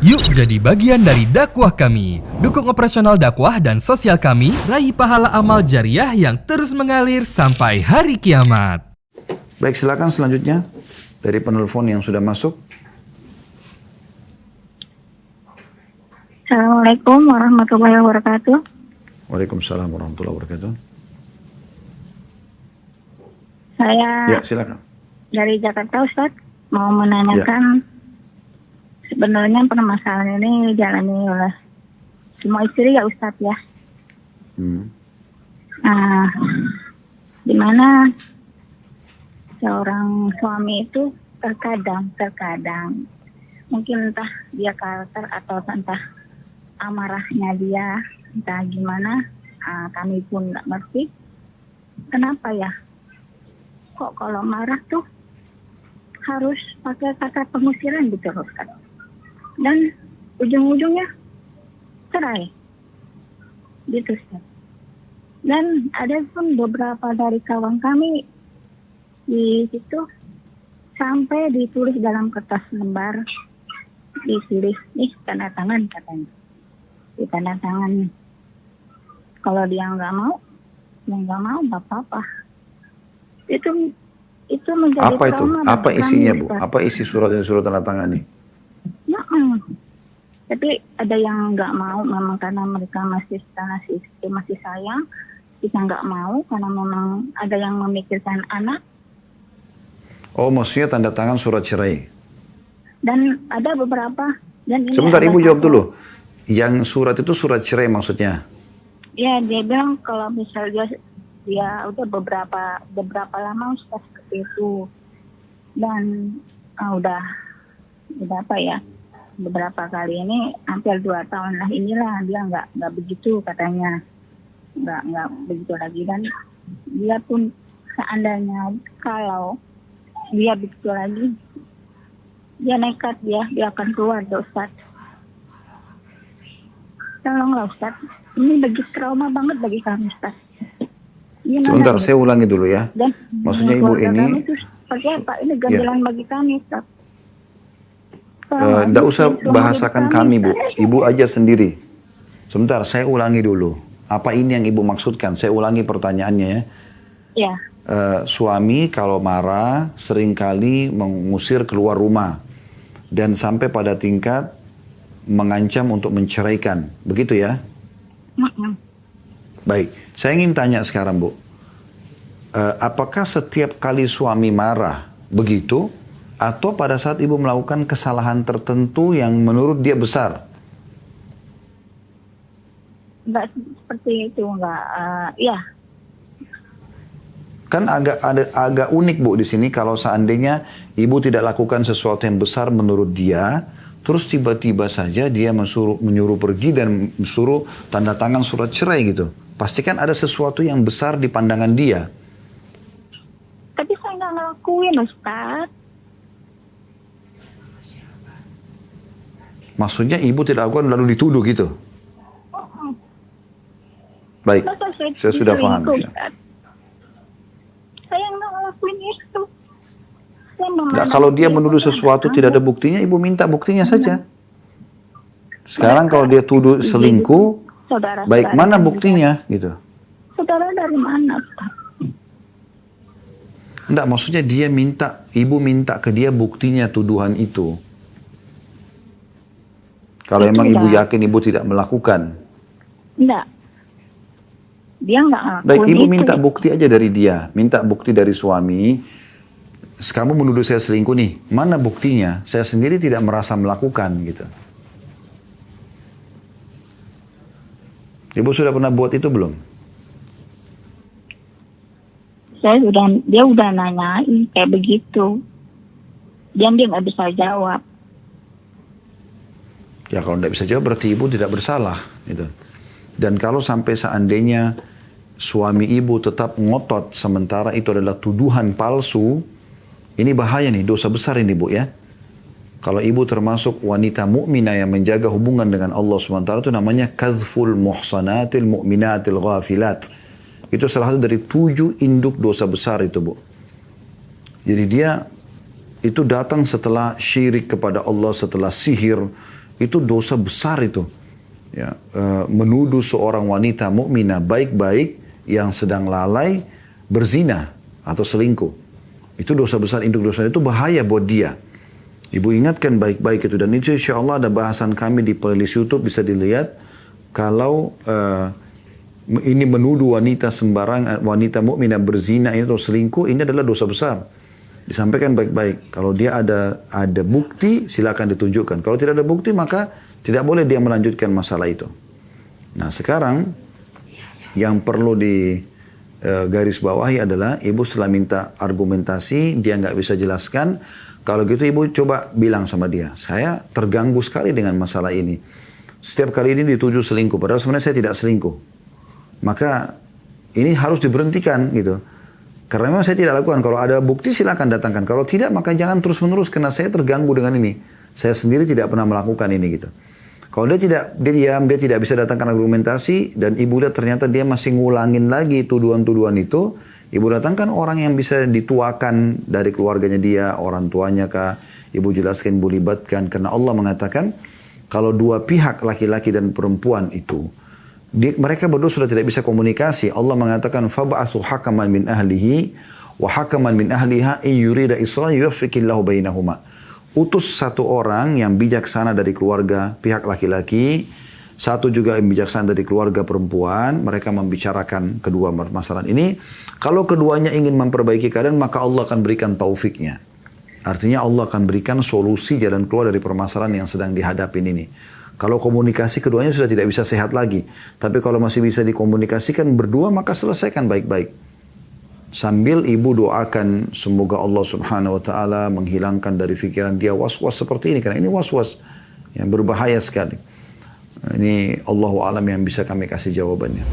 Yuk jadi bagian dari dakwah kami. Dukung operasional dakwah dan sosial kami, raih pahala amal jariah yang terus mengalir sampai hari kiamat. Baik, silakan selanjutnya dari penelpon yang sudah masuk. Assalamualaikum warahmatullahi wabarakatuh. Waalaikumsalam warahmatullahi wabarakatuh. Saya Ya, silakan. dari Jakarta, Ustadz, mau menanyakan sebenarnya permasalahan ini dialami oleh semua istri ya Ustadz ya. Nah, di mana seorang suami itu terkadang mungkin entah dia karakter atau entah amarahnya dia, entah gimana, kami pun nggak ngerti kenapa ya kok kalau marah tuh harus pakai kata pengusiran gitu loh Ustaz. Dan ujung-ujungnya cerai gitu Ustaz. Dan ada pun beberapa dari kawan kami di situ sampai ditulis dalam kertas lembar, ditulis nih tanda tangan katanya, di tanda tangan. Kalau dia nggak mau, ya nggak mau, nggak apa-apa. Itu menjadi Apa itu? trauma Apa bagi isinya, kami, Bu? Ustaz. Apa isi surat yang surat tanda tangan ini? Tapi ada yang nggak mau memang karena mereka masih sayang. Kita nggak mau karena memang ada yang memikirkan anak. Oh, maksudnya tanda tangan surat cerai. Dan ada beberapa. Dan ini Sebentar, ada Ibu jawab satu. dulu. Yang surat itu surat cerai maksudnya? Ya, dia bilang kalau misalnya dia udah beberapa lama sudah seperti itu. Dan udah apa ya, beberapa kali ini hampir 2 tahun lah inilah dia nggak begitu katanya, nggak begitu lagi. Dan dia pun seandainya kalau dia begitu lagi, dia nekat, dia akan keluar Ustaz. Tolonglah Ustaz, ini trauma banget bagi kami Ustaz. Gimana Sebentar, ini? saya ulangi dulu ya. Dan Maksudnya Ibu keluarga ini kami itu seperti apa? Ini ganjalan bagi kami Ustaz. Nggak usah bahasakan kami, Bu. Ibu aja sendiri. Sebentar, saya ulangi dulu. Apa ini yang Ibu maksudkan? Saya ulangi pertanyaannya ya. Ya. Suami kalau marah seringkali mengusir keluar rumah. Dan sampai pada tingkat mengancam untuk menceraikan. Begitu ya? Baik, saya ingin tanya sekarang, Bu. Apakah setiap kali suami marah begitu? Atau pada saat Ibu melakukan kesalahan tertentu yang menurut dia besar? Enggak seperti itu, enggak. Ya. Kan agak unik, Bu, di sini kalau seandainya Ibu tidak lakukan sesuatu yang besar menurut dia, terus tiba-tiba saja dia menyuruh pergi dan suruh tanda tangan surat cerai gitu. Pastikan ada sesuatu yang besar di pandangan dia. Tapi saya nggak ngelakuin, Ustaz. Maksudnya Ibu tidak lakukan lalu dituduh gitu? Baik, Masa saya sudah paham. Ustaz? Saya nggak ngelakuin itu. Nah, kalau dia menuduh sesuatu tidak ada buktinya, Ibu minta buktinya saja. Sekarang kalau dia tuduh selingkuh, baik mana buktinya gitu? Saudara dari mana, Ustaz? Enggak, maksudnya dia minta, Ibu minta ke dia buktinya tuduhan itu. Kalau emang Ibu yakin Ibu tidak melakukan. Enggak. Dia enggak ngelakuin. Baik, Ibu itu. minta bukti aja dari dia. Minta bukti dari suami. Kamu menuduh saya selingkuh nih. Mana buktinya? Saya sendiri tidak merasa melakukan gitu. Ibu sudah pernah buat itu belum? Dia udah nanyain kayak begitu. Dan dia nggak bisa jawab. Ya kalau tidak bisa jawab berarti Ibu tidak bersalah gitu. Dan kalau sampai seandainya suami Ibu tetap ngotot sementara itu adalah tuduhan palsu, ini bahaya nih, dosa besar ini, Bu ya. Kalau Ibu termasuk wanita mukminah yang menjaga hubungan dengan Allah SWT, itu namanya kadzful muhsanatil mu'minatil ghafilat. Itu salah satu dari 7 induk dosa besar itu, Bu. Jadi dia itu datang setelah syirik kepada Allah, setelah sihir, itu dosa besar itu. Ya, menuduh seorang wanita mukminah baik-baik yang sedang lalai berzina atau selingkuh. Itu dosa besar, induk dosa itu bahaya buat dia. Ibu ingatkan baik-baik itu. Dan itu insya Allah ada bahasan kami di playlist YouTube, bisa dilihat. Kalau ini menuduh wanita sembarang, wanita mukminah berzina atau selingkuh, ini adalah dosa besar. Disampaikan baik-baik. Kalau dia ada bukti, silakan ditunjukkan. Kalau tidak ada bukti, maka tidak boleh dia melanjutkan masalah itu. Nah sekarang yang perlu di garis bawahi adalah ibu setelah minta argumentasi, dia nggak bisa jelaskan. Kalau gitu ibu coba bilang sama dia, saya terganggu sekali dengan masalah ini. Setiap kali ini dituduh selingkuh, padahal sebenarnya saya tidak selingkuh. Maka ini harus diberhentikan gitu. Karena memang saya tidak lakukan. Kalau ada bukti silakan datangkan. Kalau tidak maka jangan terus-menerus karena saya terganggu dengan ini. Saya sendiri tidak pernah melakukan ini gitu. Kalau dia diam, dia tidak bisa datangkan argumentasi dan ibu lihat ternyata dia masih ngulangin lagi tuduhan-tuduhan itu, ibu datangkan orang yang bisa dituakan dari keluarganya dia, orang tuanya kah, ibu jelaskan, ibu libatkan karena Allah mengatakan kalau dua pihak laki-laki dan perempuan itu mereka berdua sudah tidak bisa komunikasi. Allah mengatakan fab'athu hakaman min ahlihi wa hakaman min ahliha in yurida isra yuwaffiqillahu bainahuma. Utus satu orang yang bijaksana dari keluarga pihak laki-laki, satu juga yang bijaksana dari keluarga perempuan. Mereka membicarakan kedua permasalahan ini. Kalau keduanya ingin memperbaiki keadaan, maka Allah akan berikan taufiknya. Artinya Allah akan berikan solusi jalan keluar dari permasalahan yang sedang dihadapin ini. Kalau komunikasi keduanya sudah tidak bisa sehat lagi. Tapi kalau masih bisa dikomunikasikan berdua, maka selesaikan baik-baik. Sambil ibu doakan semoga Allah subhanahu wa ta'ala menghilangkan dari fikiran dia was-was seperti ini. Karena ini was-was yang berbahaya sekali. Ini Allahu a'lam yang bisa kami kasih jawabannya.